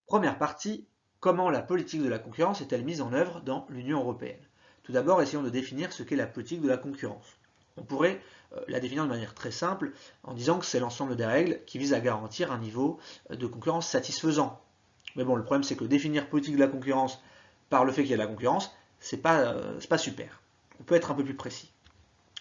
Première partie, comment la politique de la concurrence est-elle mise en œuvre dans l'Union européenne? Tout d'abord, essayons de définir ce qu'est la politique de la concurrence. On pourrait la définir de manière très simple en disant que c'est l'ensemble des règles qui visent à garantir un niveau de concurrence satisfaisant. Mais bon, le problème c'est que définir politique de la concurrence par le fait qu'il y a de la concurrence, c'est pas super. On peut être un peu plus précis.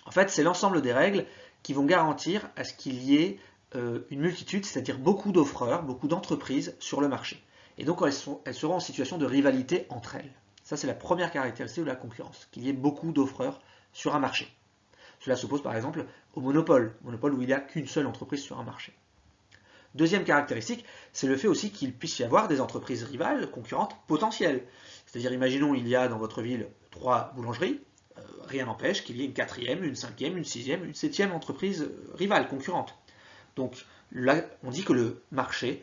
En fait, c'est l'ensemble des règles qui vont garantir à ce qu'il y ait une multitude, c'est-à-dire beaucoup d'offreurs, beaucoup d'entreprises sur le marché. Et donc elles seront en situation de rivalité entre elles. Ça, c'est la première caractéristique de la concurrence, qu'il y ait beaucoup d'offreurs sur un marché. Cela s'oppose par exemple au monopole où il n'y a qu'une seule entreprise sur un marché. Deuxième caractéristique, c'est le fait aussi qu'il puisse y avoir des entreprises rivales, concurrentes, potentielles. C'est-à-dire, imaginons, il y a dans votre ville 3 boulangeries, rien n'empêche qu'il y ait une quatrième, une cinquième, une sixième, une septième entreprise rivale, concurrente. Donc là, on dit que le marché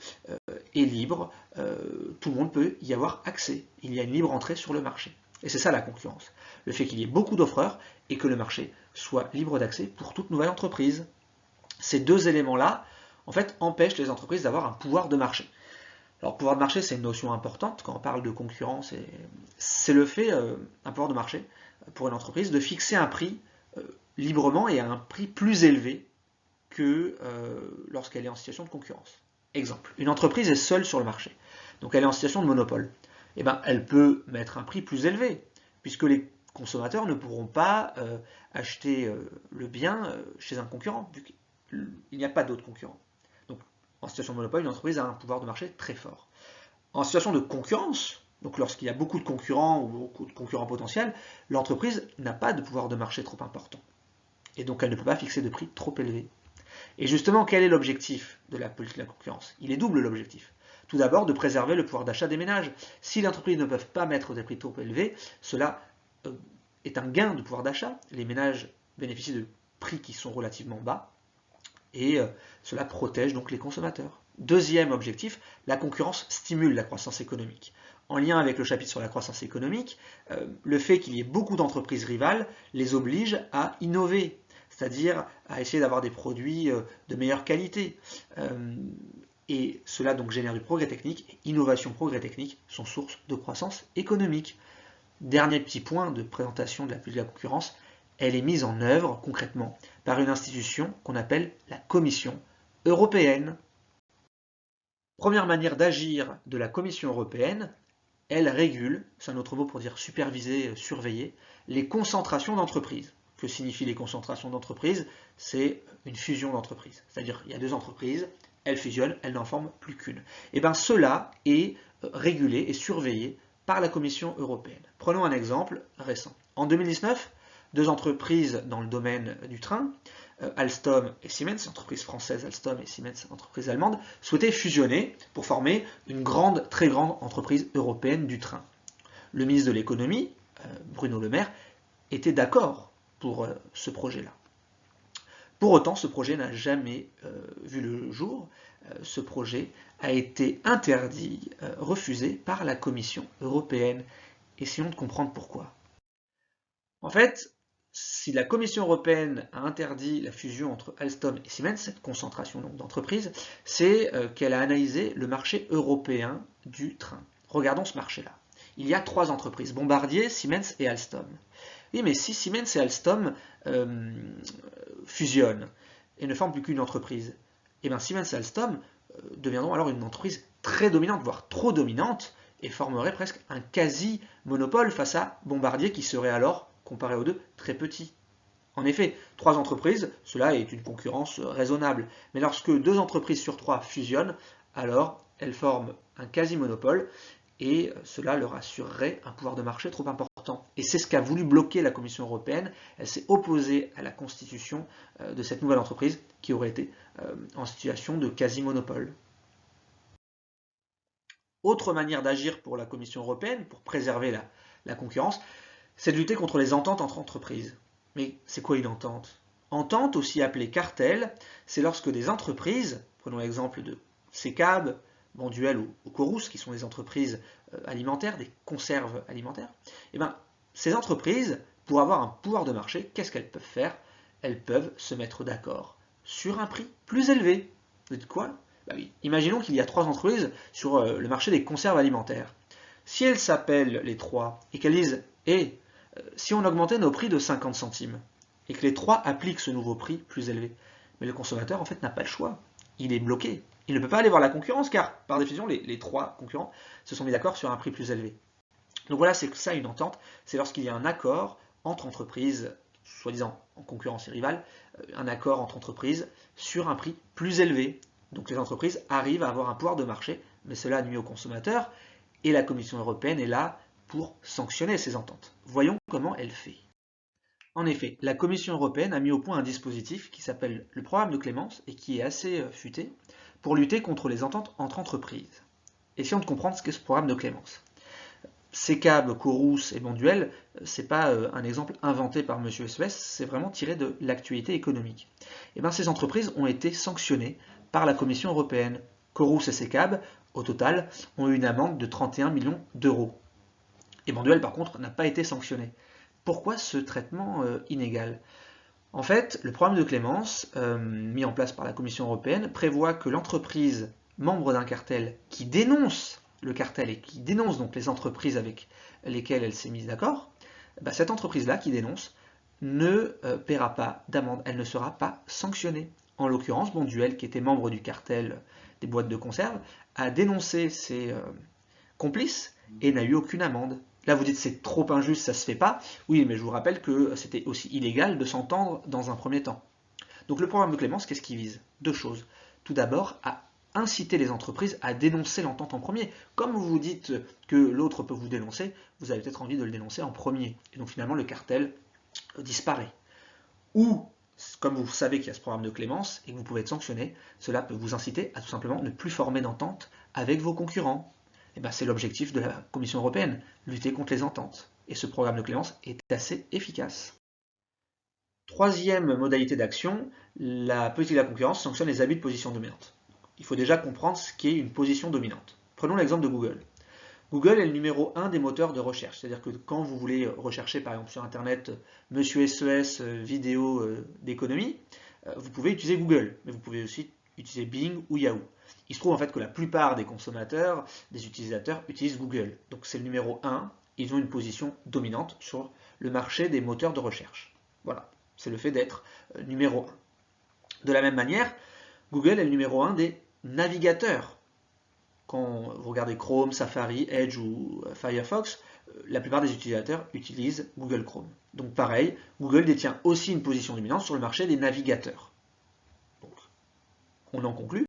est libre, tout le monde peut y avoir accès. Il y a une libre entrée sur le marché. Et c'est ça la concurrence. Le fait qu'il y ait beaucoup d'offreurs et que le marché soit libre d'accès pour toute nouvelle entreprise. Ces deux éléments-là, en fait, empêchent les entreprises d'avoir un pouvoir de marché. Alors, pouvoir de marché, c'est une notion importante quand on parle de concurrence. C'est le fait, un pouvoir de marché, pour une entreprise, de fixer un prix librement et à un prix plus élevé que lorsqu'elle est en situation de concurrence. Exemple, une entreprise est seule sur le marché, donc elle est en situation de monopole. Eh ben, elle peut mettre un prix plus élevé, puisque les consommateurs ne pourront pas acheter le bien chez un concurrent, vu qu'il n'y a pas d'autres concurrents. Donc, en situation de monopole, une entreprise a un pouvoir de marché très fort. En situation de concurrence, donc lorsqu'il y a beaucoup de concurrents ou beaucoup de concurrents potentiels, l'entreprise n'a pas de pouvoir de marché trop important. Et donc elle ne peut pas fixer de prix trop élevé. Et justement, quel est l'objectif de la politique de la concurrence? Il est double l'objectif. Tout d'abord, de préserver le pouvoir d'achat des ménages. Si les entreprises ne peuvent pas mettre des prix trop élevés, cela est un gain de pouvoir d'achat. Les ménages bénéficient de prix qui sont relativement bas et cela protège donc les consommateurs. Deuxième objectif, la concurrence stimule la croissance économique. En lien avec le chapitre sur la croissance économique, le fait qu'il y ait beaucoup d'entreprises rivales les oblige à innover, c'est-à-dire à essayer d'avoir des produits de meilleure qualité. Et cela donc génère du progrès technique, et innovation, progrès technique sont source de croissance économique. Dernier petit point de présentation de la politique de la concurrence, elle est mise en œuvre concrètement par une institution qu'on appelle la Commission européenne. Première manière d'agir de la Commission européenne, elle régule, c'est un autre mot pour dire superviser, surveiller, les concentrations d'entreprises. Que signifient les concentrations d'entreprises? C'est une fusion d'entreprises. C'est-à-dire il y a deux entreprises, elles fusionnent, elles n'en forment plus qu'une. Et bien cela est régulé et surveillé par la Commission européenne. Prenons un exemple récent. En 2019, deux entreprises dans le domaine du train, Alstom et Siemens, entreprise française Alstom et Siemens, entreprise allemande, souhaitaient fusionner pour former une grande, très grande entreprise européenne du train. Le ministre de l'économie, Bruno Le Maire, était d'accord pour ce projet-là. Pour autant, ce projet n'a jamais vu le jour. Ce projet a été interdit, refusé par la Commission européenne. Essayons de comprendre pourquoi. En fait, si la Commission européenne a interdit la fusion entre Alstom et Siemens, cette concentration d'entreprises, c'est qu'elle a analysé le marché européen du train. Regardons ce marché-là. Il y a trois entreprises, Bombardier, Siemens et Alstom. Oui, mais si Siemens et Alstom fusionnent et ne forment plus qu'une entreprise, et bien Siemens et Alstom deviendront alors une entreprise très dominante, voire trop dominante, et formeraient presque un quasi-monopole face à Bombardier qui serait alors, comparé aux deux, très petit. En effet, trois entreprises, cela est une concurrence raisonnable. Mais lorsque deux entreprises sur trois fusionnent, alors elles forment un quasi-monopole et cela leur assurerait un pouvoir de marché trop important. Et c'est ce qu'a voulu bloquer la Commission européenne. Elle s'est opposée à la constitution de cette nouvelle entreprise qui aurait été en situation de quasi-monopole. Autre manière d'agir pour la Commission européenne, pour préserver la concurrence, c'est de lutter contre les ententes entre entreprises. Mais c'est quoi une entente? Entente, aussi appelée cartel, c'est lorsque des entreprises, prenons l'exemple de Secab, Bonduelle ou Corus, qui sont des entreprises alimentaires, des conserves alimentaires, et bien, ces entreprises, pour avoir un pouvoir de marché, qu'est-ce qu'elles peuvent faire? Elles peuvent se mettre d'accord sur un prix plus élevé. Vous dites quoi? Bah oui. Imaginons qu'il y a 3 entreprises sur le marché des conserves alimentaires. Si elles s'appellent les 3 et qu'elles disent « si on augmentait nos prix de 50 centimes » et que les 3 appliquent ce nouveau prix plus élevé, mais le consommateur en fait n'a pas le choix. Il est bloqué. Il ne peut pas aller voir la concurrence car par définition les 3 concurrents se sont mis d'accord sur un prix plus élevé. Donc voilà, c'est ça une entente, c'est lorsqu'il y a un accord entre entreprises, soi-disant en concurrence et rivales, un accord entre entreprises sur un prix plus élevé. Donc les entreprises arrivent à avoir un pouvoir de marché, mais cela nuit aux consommateurs, et la Commission européenne est là pour sanctionner ces ententes. Voyons comment elle fait. En effet, la Commission européenne a mis au point un dispositif qui s'appelle le programme de clémence et qui est assez futé pour lutter contre les ententes entre entreprises. Essayons de comprendre ce qu'est ce programme de clémence. Secab, Corus et Bonduelle, ce n'est pas un exemple inventé par M. SES, c'est vraiment tiré de l'actualité économique. Et bien, ces entreprises ont été sanctionnées par la Commission européenne. Corus et Secab, au total, ont eu une amende de 31 millions d'euros. Et Bonduelle, par contre, n'a pas été sanctionné. Pourquoi ce traitement inégal? En fait, le programme de clémence, mis en place par la Commission européenne, prévoit que l'entreprise membre d'un cartel qui dénonce le cartel et qui dénonce donc les entreprises avec lesquelles elle s'est mise d'accord, bah cette entreprise-là qui dénonce ne paiera pas d'amende, elle ne sera pas sanctionnée. En l'occurrence, Bonduelle, qui était membre du cartel des boîtes de conserve, a dénoncé ses complices et n'a eu aucune amende. Là vous dites c'est trop injuste, ça se fait pas. Oui, mais je vous rappelle que c'était aussi illégal de s'entendre dans un premier temps. Donc le programme de clémence, qu'est-ce qu'il vise? 2 choses. Tout d'abord, à inciter les entreprises à dénoncer l'entente en premier. Comme vous vous dites que l'autre peut vous dénoncer, vous avez peut-être envie de le dénoncer en premier. Et donc finalement le cartel disparaît. Ou, comme vous savez qu'il y a ce programme de clémence et que vous pouvez être sanctionné, cela peut vous inciter à tout simplement ne plus former d'entente avec vos concurrents. Et bien c'est l'objectif de la Commission européenne, lutter contre les ententes. Et ce programme de clémence est assez efficace. Troisième modalité d'action, la politique de la concurrence sanctionne les abus de position dominante. Il faut déjà comprendre ce qu'est une position dominante. Prenons l'exemple de Google. Google est le numéro 1 des moteurs de recherche, c'est-à-dire que quand vous voulez rechercher par exemple sur internet Monsieur SES vidéo d'économie, vous pouvez utiliser Google, mais vous pouvez aussi utiliser Bing ou Yahoo. Il se trouve en fait que la plupart des consommateurs, des utilisateurs utilisent Google, donc c'est le numéro 1, ils ont une position dominante sur le marché des moteurs de recherche. Voilà, c'est le fait d'être numéro 1. De la même manière, Google est le numéro 1 des navigateurs. Quand vous regardez Chrome, Safari, Edge ou Firefox, la plupart des utilisateurs utilisent Google Chrome. Donc pareil, Google détient aussi une position dominante sur le marché des navigateurs. Donc, on en conclut,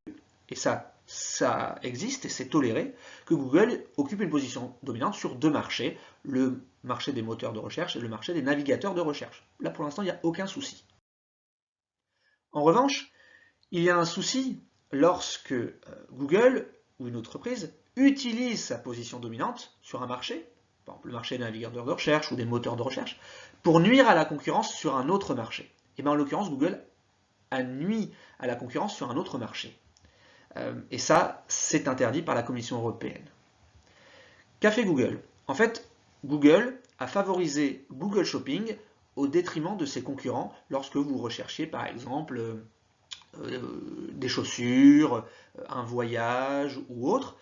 et ça existe et c'est toléré, que Google occupe une position dominante sur 2 marchés, le marché des moteurs de recherche et le marché des navigateurs de recherche. Là pour l'instant il n'y a aucun souci. En revanche, il y a un souci lorsque Google ou une entreprise utilise sa position dominante sur un marché, par exemple le marché des navigateurs de recherche ou des moteurs de recherche, pour nuire à la concurrence sur un autre marché. Et bien en l'occurrence, Google a nui à la concurrence sur un autre marché. Et ça, c'est interdit par la Commission européenne. Qu'a fait Google? En fait, Google a favorisé Google Shopping au détriment de ses concurrents lorsque vous recherchiez par exemple des chaussures, un voyage ou autre.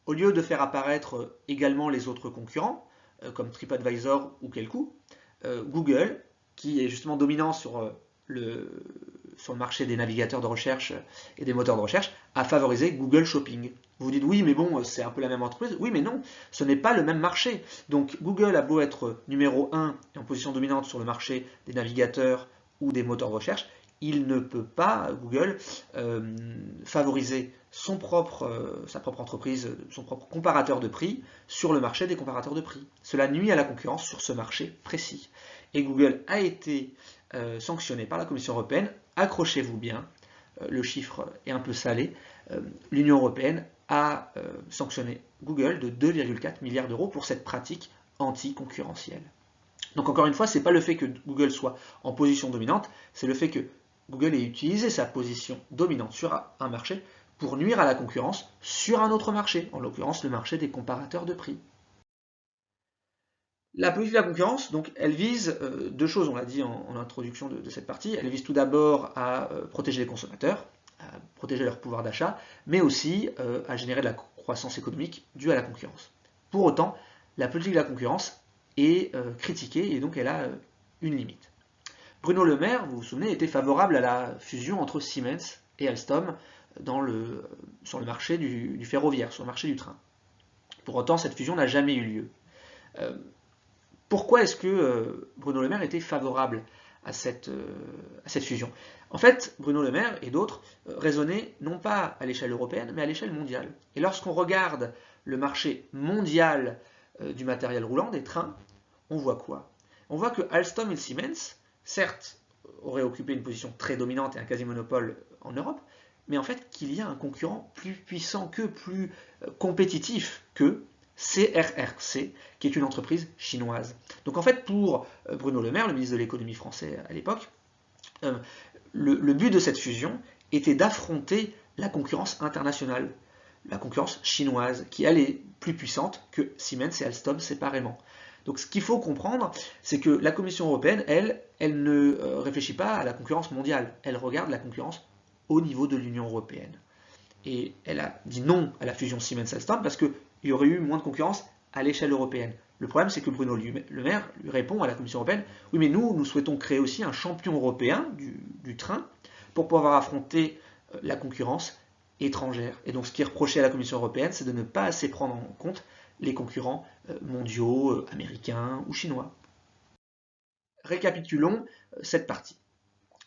Au lieu de faire apparaître également les autres concurrents, comme TripAdvisor ou Quelcou, Google, qui est justement dominant sur le marché des navigateurs de recherche et des moteurs de recherche, a favorisé Google Shopping. Vous dites oui, mais bon, c'est un peu la même entreprise. Oui, mais non, ce n'est pas le même marché. Donc Google a beau être numéro 1 et en position dominante sur le marché des navigateurs ou des moteurs de recherche, il ne peut pas, Google, favoriser sa propre entreprise, son propre comparateur de prix sur le marché des comparateurs de prix. Cela nuit à la concurrence sur ce marché précis. Et Google a été sanctionné par la Commission européenne. Accrochez-vous bien, le chiffre est un peu salé. L'Union européenne a sanctionné Google de 2,4 milliards d'euros pour cette pratique anticoncurrentielle. Donc encore une fois, ce n'est pas le fait que Google soit en position dominante, c'est le fait que Google ait utilisé sa position dominante sur un marché pour nuire à la concurrence sur un autre marché, en l'occurrence le marché des comparateurs de prix. La politique de la concurrence, donc, elle vise 2 choses, on l'a dit en introduction de cette partie. Elle vise tout d'abord à protéger les consommateurs, protéger leur pouvoir d'achat, mais aussi à générer de la croissance économique due à la concurrence. Pour autant, la politique de la concurrence est critiquée et donc elle a une limite. Bruno Le Maire, vous vous souvenez, était favorable à la fusion entre Siemens et Alstom sur le marché du ferroviaire, sur le marché du train. Pour autant, cette fusion n'a jamais eu lieu. Pourquoi est-ce que Bruno Le Maire était favorable à cette fusion? En fait, Bruno Le Maire et d'autres raisonnaient non pas à l'échelle européenne, mais à l'échelle mondiale. Et lorsqu'on regarde le marché mondial du matériel roulant, des trains, on voit quoi? On voit que Alstom et Siemens, certes, auraient occupé une position très dominante et un quasi-monopole en Europe, mais en fait qu'il y a un concurrent plus puissant qu'eux, plus compétitif qu'eux, CRRC, qui est une entreprise chinoise. Donc en fait, pour Bruno Le Maire, le ministre de l'économie français à l'époque, le but de cette fusion était d'affronter la concurrence internationale, la concurrence chinoise, qui elle est plus puissante que Siemens et Alstom séparément. Donc ce qu'il faut comprendre, c'est que la Commission européenne, elle ne réfléchit pas à la concurrence mondiale, elle regarde la concurrence au niveau de l'Union européenne. Et elle a dit non à la fusion Siemens-Alstom parce qu'il y aurait eu moins de concurrence à l'échelle européenne. Le problème, c'est que Bruno Le Maire lui répond à la Commission européenne, oui mais nous souhaitons créer aussi un champion européen du train pour pouvoir affronter la concurrence étrangère. Et donc ce qui est reproché à la Commission européenne, c'est de ne pas assez prendre en compte les concurrents mondiaux, américains ou chinois. Récapitulons cette partie.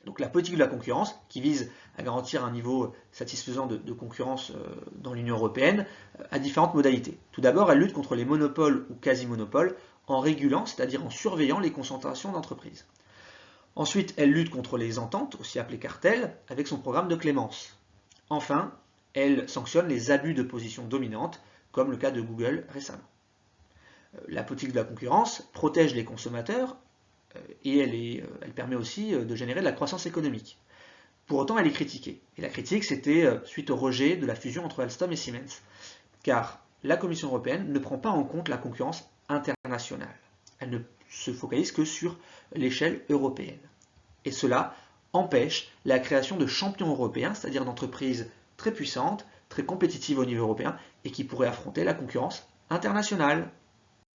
Donc la politique de la concurrence, qui vise à garantir un niveau satisfaisant de concurrence dans l'Union européenne, a différentes modalités. Tout d'abord, elle lutte contre les monopoles ou quasi-monopoles en régulant, c'est-à-dire en surveillant les concentrations d'entreprises. Ensuite, elle lutte contre les ententes, aussi appelées cartels, avec son programme de clémence. Enfin, elle sanctionne les abus de position dominante, comme le cas de Google récemment. La politique de la concurrence protège les consommateurs et elle permet aussi de générer de la croissance économique. Pour autant, elle est critiquée. Et la critique, c'était suite au rejet de la fusion entre Alstom et Siemens. Car la Commission européenne ne prend pas en compte la concurrence internationale. Elle ne se focalise que sur l'échelle européenne. Et cela empêche la création de champions européens, c'est-à-dire d'entreprises très puissantes, très compétitives au niveau européen, et qui pourraient affronter la concurrence internationale.